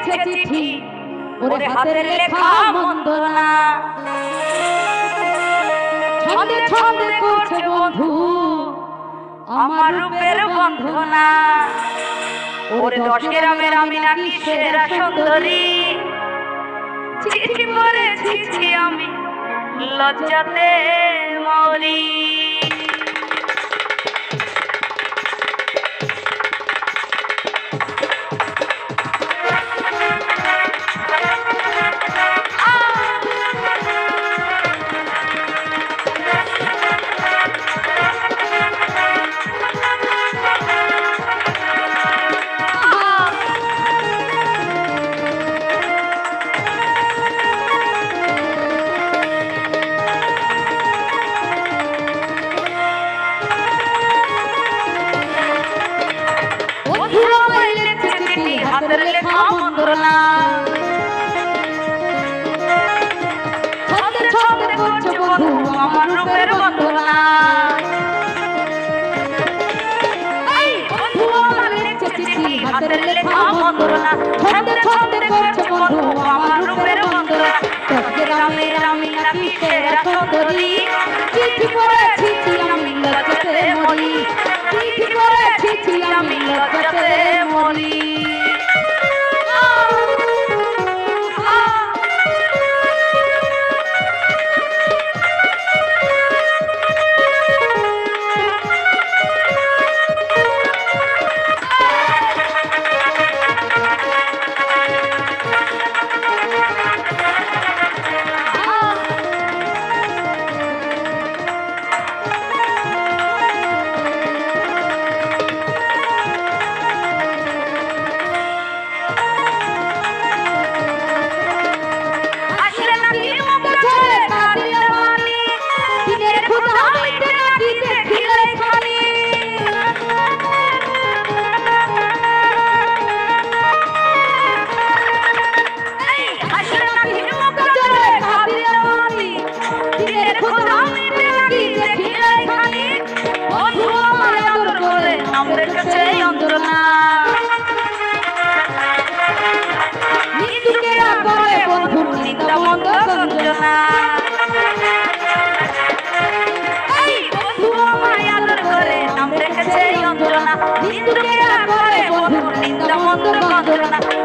লিখছে চিঠি ওরে হাতের লেখা মন্দ না ছন্দে ছন্দে করছে বন্ধু আমার রূপের বন্ধনা ওরে 10 গ্রামের আমি নাকি সেরা সুন্দরী চিঠি পড়েছি আমি লজ্জাতে মরি হাতের লেখা মন্দ না ছন্দে ছন্দে করছে বন্ধু আমার রূপের বন্ধনা এই বন্ধু আমার লিখছে চিঠি হাতের লেখা মন্দ না ছন্দে ছন্দে করছে বন্ধু আমার রূপের বন্ধনা 10 গ্রামের আমি নাকি সেরা সুন্দরী চিঠি পড়েছি আমি লজ্জাতে মরি চিঠি পড়েছি আমি লজ্জাতে মরি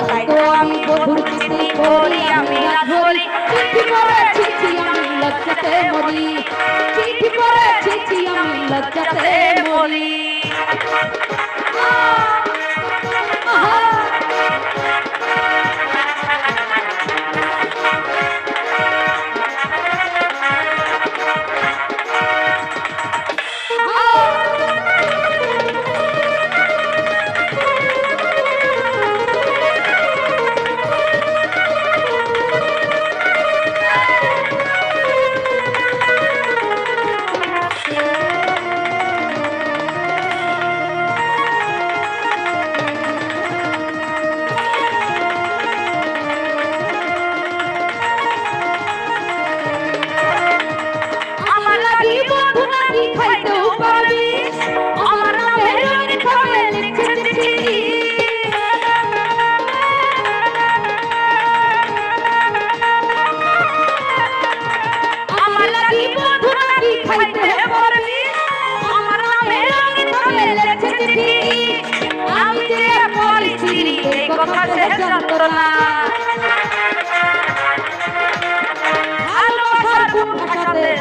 তাই তো আমি বন্ধুর চিঠি পড়ি আমি না ধরি চিঠি পড়েছি আমি লজ্জাতে মরি চিঠি পড়েছি আমি লজ্জাতে মরি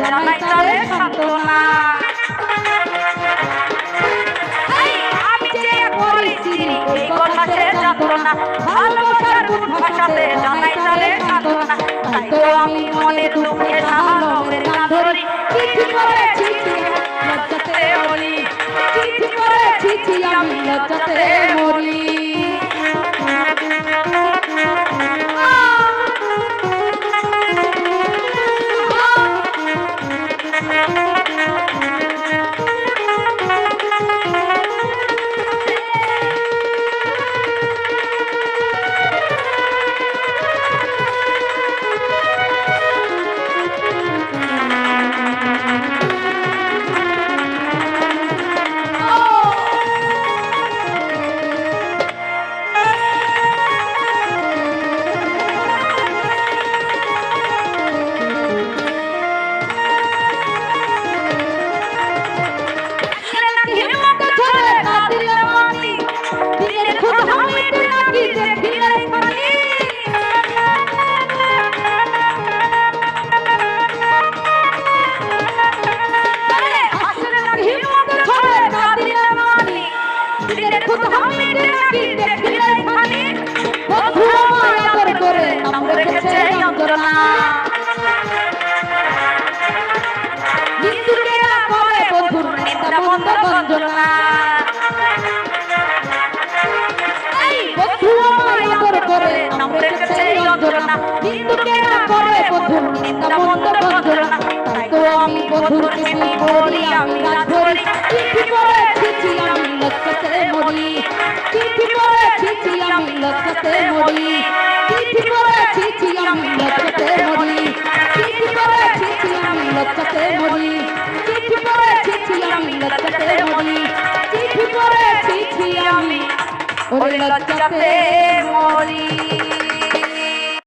জানাই তারে সান্ত্বনা আমি যে করেছি এই কথা সে জানতো না ভালোবাসার কোন ভাষাতে জানাই তারে সান্ত্বনা তাই তো আমি মনে দুঃখে সাহসের না ধরি চিঠি করেছি লজ্জাতে মরি চিঠি করেছি আমি লজ্জাতে মরি রেখেছে যন্ত্রণা মৃত্যুকে করে বন্ধুর নিন্দা মন্দ গঞ্জনা বন্ধু আমায় আদর করে নাম রেখেছে যন্ত্রণা মৃত্যুকে করে বন্ধুর নিন্দা মন্দ গঞ্জনা তাই তো আমি বন্ধুর চিঠি পড়ি আমি রাত ভরি চিঠি পড়েছি আমি লজ্জাতে মরি চিঠি পড়েছি আমি লজ্জাতে মরি চিঠি পড়েছি আমি লজ্জাতে মরি চিঠি পড়েছি আমি লজ্জাতে মরি চিঠি পড়েছি আমি লজ্জাতে মরি চিঠি পড়েছি আমি ওরে লজ্জাতে মরি